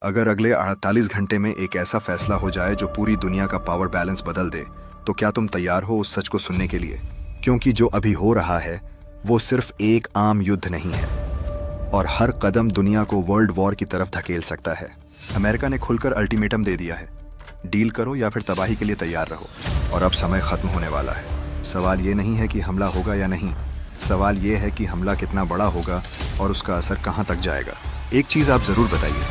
अगर अगले 48 घंटे में एक ऐसा फैसला हो जाए जो पूरी दुनिया का पावर बैलेंस बदल दे, तो क्या तुम तैयार हो उस सच को सुनने के लिए? क्योंकि जो अभी हो रहा है वो सिर्फ एक आम युद्ध नहीं है और हर कदम दुनिया को वर्ल्ड वॉर की तरफ धकेल सकता है। अमेरिका ने खुलकर अल्टीमेटम दे दिया है, डील करो या फिर तबाही के लिए तैयार रहो। और अब समय खत्म होने वाला है। सवाल ये नहीं है कि हमला होगा या नहीं, सवाल ये है कि हमला कितना बड़ा होगा और उसका असर कहाँ तक जाएगा। एक चीज़ आप ज़रूर बताइए,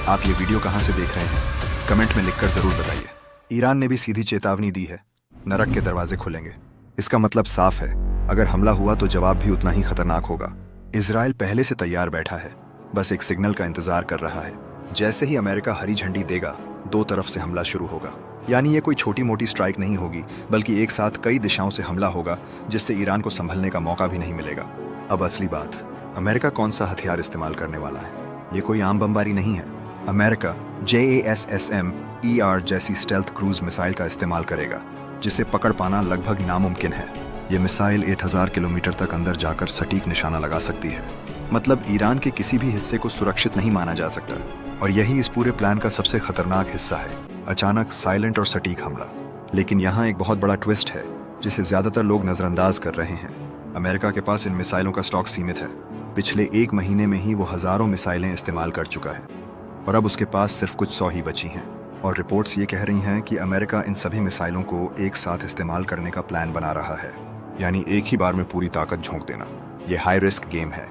आप ये वीडियो कहाँ से देख रहे हैं? कमेंट में लिखकर ज़रूर बताइए। ईरान ने भी सीधी चेतावनी दी है, नरक के दरवाजे खुलेंगे। इसका मतलब साफ है, अगर हमला हुआ तो जवाब भी उतना ही खतरनाक होगा। इजराइल पहले से तैयार बैठा है, बस एक सिग्नल का इंतजार कर रहा है। जैसे ही अमेरिका हरी झंडी देगा, दो तरफ से हमला शुरू होगा। यानी ये कोई छोटी मोटी स्ट्राइक नहीं होगी, बल्कि एक साथ कई दिशाओं से हमला होगा, जिससे ईरान को संभलने का मौका भी नहीं मिलेगा। अब असली बात, अमेरिका कौन सा हथियार इस्तेमाल करने वाला है? ये कोई आम बमबारी नहीं है। अमेरिका JASSM-ER जैसी स्टेल्थ क्रूज मिसाइल का इस्तेमाल करेगा, जिसे पकड़ पाना लगभग नामुमकिन है। ये मिसाइल 8000 किलोमीटर तक अंदर जाकर सटीक निशाना लगा सकती है। मतलब ईरान के किसी भी हिस्से को सुरक्षित नहीं माना जा सकता। और यही इस पूरे प्लान का सबसे खतरनाक हिस्सा है, अचानक साइलेंट और सटीक हमला। लेकिन यहाँ एक बहुत बड़ा ट्विस्ट है, जिसे ज्यादातर लोग नजरअंदाज कर रहे हैं। अमेरिका के पास इन मिसाइलों का स्टॉक सीमित है। पिछले 1 महीने में ही वो हजारों मिसाइलें इस्तेमाल कर चुका है और अब उसके पास सिर्फ कुछ 100 ही बची हैं। और रिपोर्ट्स ये कह रही हैं कि अमेरिका इन सभी मिसाइलों को एक साथ इस्तेमाल करने का प्लान बना रहा है, यानी एक ही बार में पूरी ताकत झोंक देना। ये हाई रिस्क गेम है,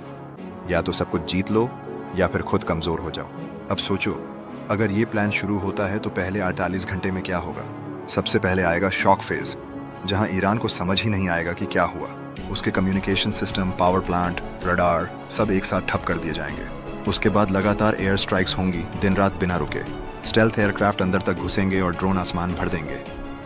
या तो सब कुछ जीत लो या फिर खुद कमजोर हो जाओ। अब सोचो, अगर ये प्लान शुरू होता है तो पहले 48 घंटे में क्या होगा? सबसे पहले आएगा शॉक फेज, जहां ईरान को समझ ही नहीं आएगा कि क्या हुआ। उसके communication system, power plant, radar सब एक साथ ठप कर दिए जाएंगे। उसके बाद लगातार एयर स्ट्राइक्स होंगी, दिन रात बिना रुके। स्टेल्थ एयरक्राफ्ट अंदर तक घुसेंगे और ड्रोन आसमान भर देंगे।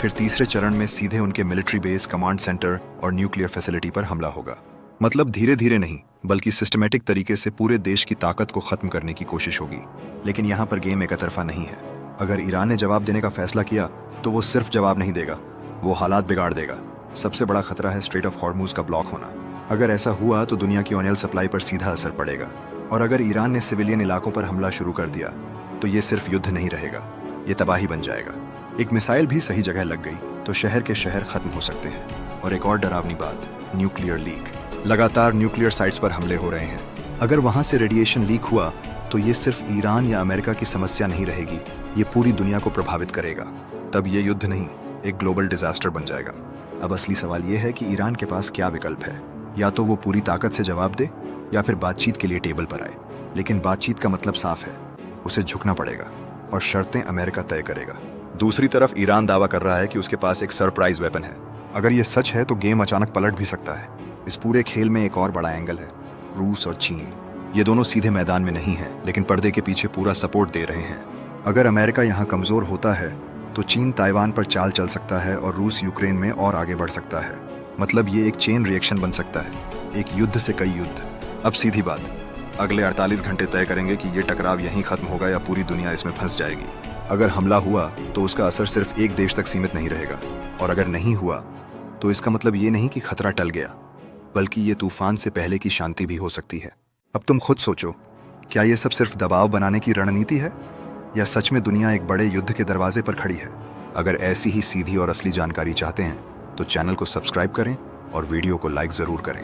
फिर तीसरे चरण में सीधे उनके मिलिट्री बेस, कमांड सेंटर और न्यूक्लियर फैसिलिटी पर हमला होगा। मतलब धीरे धीरे नहीं, बल्कि सिस्टमैटिक तरीके से पूरे देश की ताकत को खत्म करने की कोशिश होगी। लेकिन यहाँ पर गेम एक तरफा नहीं है। अगर ईरान ने जवाब देने का फैसला किया तो वो सिर्फ जवाब नहीं देगा, वो हालात बिगाड़ देगा। सबसे बड़ा खतरा है स्ट्रेट ऑफ हॉर्मुज का ब्लॉक होना। अगर ऐसा हुआ तो दुनिया की ऑयल सप्लाई पर सीधा असर पड़ेगा। और अगर ईरान ने सिविलियन इलाकों पर हमला शुरू कर दिया तो ये सिर्फ युद्ध नहीं रहेगा, ये तबाही बन जाएगा। एक मिसाइल भी सही जगह लग गई तो शहर के शहर खत्म हो सकते हैं। और एक और डरावनी बात, न्यूक्लियर लीक। लगातार न्यूक्लियर साइट्स पर हमले हो रहे हैं। अगर वहां से रेडिएशन लीक हुआ तो ये सिर्फ ईरान या अमेरिका की समस्या नहीं रहेगी, ये पूरी दुनिया को प्रभावित करेगा। तब ये युद्ध नहीं, एक ग्लोबल डिजास्टर बन जाएगा। अब असली सवाल ये है कि ईरान के पास क्या विकल्प है। या तो वो पूरी ताकत से जवाब दे या फिर बातचीत के लिए टेबल पर आए। लेकिन बातचीत का मतलब साफ है, उसे झुकना पड़ेगा और शर्तें अमेरिका तय करेगा। दूसरी तरफ ईरान दावा कर रहा है कि उसके पास एक सरप्राइज वेपन है। अगर ये सच है तो गेम अचानक पलट भी सकता है। इस पूरे खेल में एक और बड़ा एंगल है, रूस और चीन। ये दोनों सीधे मैदान में नहीं हैं, लेकिन पर्दे के पीछे पूरा सपोर्ट दे रहे हैं। अगर अमेरिका यहाँ कमजोर होता है तो चीन ताइवान पर चाल चल सकता है और रूस यूक्रेन में और आगे बढ़ सकता है। मतलब ये एक चेन रिएक्शन बन सकता है, एक युद्ध से कई युद्ध। अब सीधी बात, अगले 48 घंटे तय करेंगे कि ये टकराव यहीं खत्म होगा या पूरी दुनिया इसमें फंस जाएगी। अगर हमला हुआ तो उसका असर सिर्फ एक देश तक सीमित नहीं रहेगा, और अगर नहीं हुआ तो इसका मतलब ये नहीं कि खतरा टल गया, बल्कि ये तूफान से पहले की शांति भी हो सकती है। अब तुम खुद सोचो, क्या ये सब सिर्फ दबाव बनाने की रणनीति है या सच में दुनिया एक बड़े युद्ध के दरवाजे पर खड़ी है? अगर ऐसी ही सीधी और असली जानकारी चाहते हैं तो चैनल को सब्सक्राइब करें और वीडियो को लाइक जरूर करें।